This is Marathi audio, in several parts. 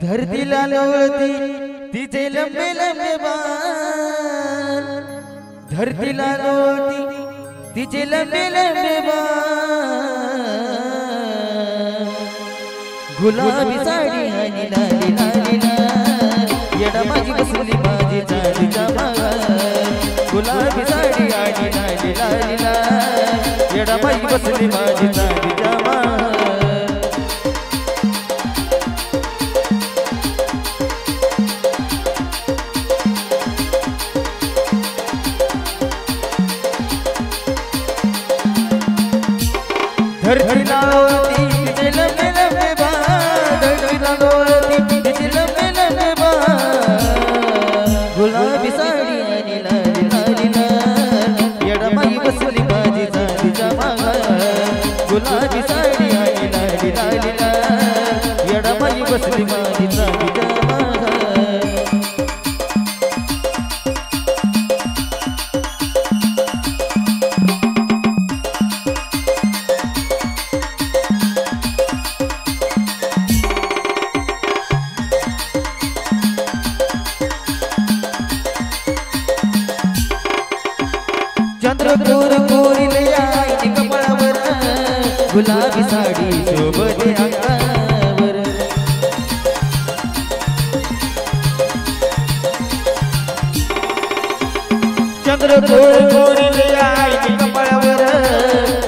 धरतीला लोळती तिचे लंबे लंबे बाल, धरतीला लोळती तिचे लंबे लंबे बाल, गुलाबी साडी आणि लाली लाली लाल, येडा माझी बसली माझी चांदीच्या मागात, गुलाबी साडी आणि लाली लाली लाल, येडा माझी बसली माझी चांदीच्या मागात. धरतीला लोळती तिचे लंबे लंबे बाल, धरतीला लोळती तिचे लंबे लंबे बाल, गुलाबी साडी आणि लाली लाली लाल, येडा बाई बसली माझी चांदीच्या मागात, गुलाबी साडी आणि लाली लाली लाल, येडा बाई बसली माझी चांदीच्या मागात. चंद्रकोर कोरिले आई कमळावर, गुलाबी साडी शोभते अंगावर, चंद्रकोर कोरिले आई कमळावर,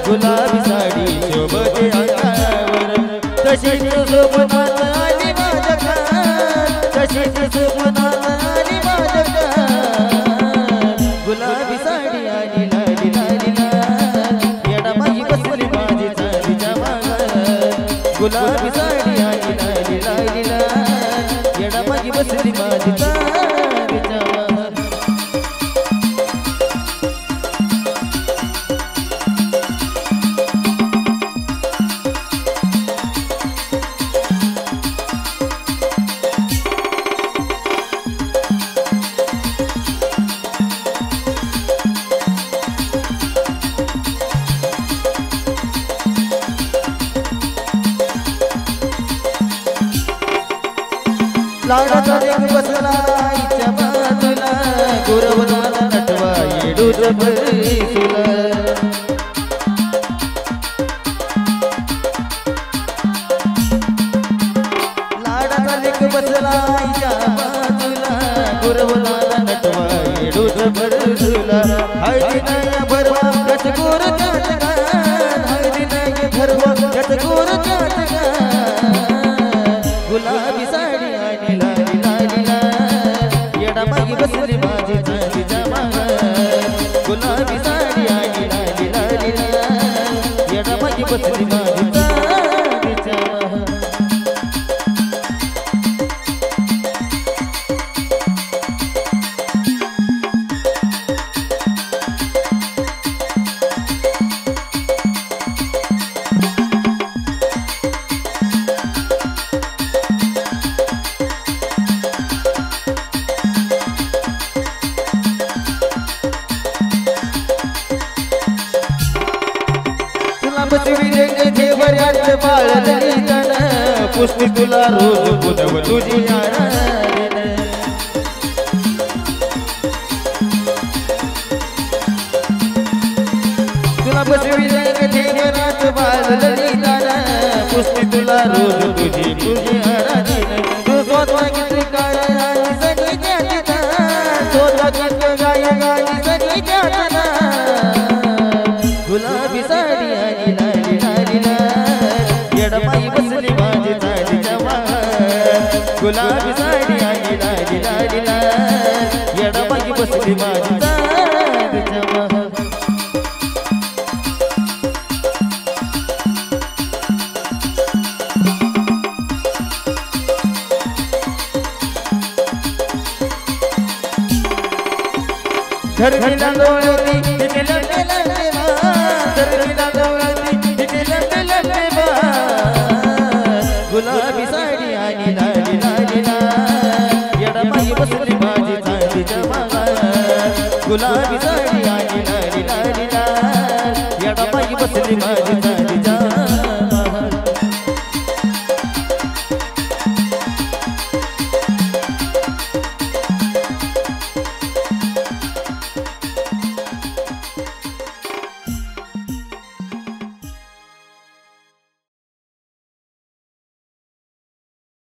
गुलाबी साडी शोभते अंगावर, तशीच स्वप्नात आली माझ्या घरात, तशीच स्वप्नात आली माझ्या घरात, गुलाबी साडी आणि लाली लाली लाल, येडा बाई बसली माझी चांदीच्या मागात, गुलाबी साडी आणि लाली लाली लाल, येडा बाई बसली माझी चांदीच्या मागात. लाडाचा रेग बसला आईच्या बाजूला, गुरवनाला नटवा येडूच बरीसुला, लाडाचा रेग बसला आईच्या बाजूला, गुरवनाला नटवा येडूच बरीसुला, हळदी नाही भरवा त्याच गोर चाटकान, हळदी नाही भरवा त्याच गोर चाटकान, गुलाबी साडी आणि लाली लाली लाल, येडा बाई बसली माझी चांदीच्या मागात, गुलाबी साडी आणि लाली लाली लाल, येडा बाई बसली माझी चांदीच्या मागात. पुष्टी तुला रोज पुनव तुझी आराधन, तुला बसविले देवरात बाळली दाना, पुष्टी तुला रोज तुझी तुझी आराधन, तू स्वतः किती काय आणि सगळी जाता, स्वतः किती गाय गाणी सगळी जाता, गुलाबी साडी आणि लाली लाली लाल, येडा बाई बसली माझी चांदीच्या मागात, गुलाबी साडी आणि लाली लाली लाल, येडा बाई बसली माझी चांदीच्या मागात. धरतीला लोळती तिचे लंबे लंबे बाल, धरतीला लोळती तिचे लंबे लंबे बाल, गुलाबी साडी आणि लाली लाली लाल, येडा बाई बसली माझी चांदीच्या मागात, गुलाबी साडी आणि लाली लाली लाल, येडा बाई बसली माझी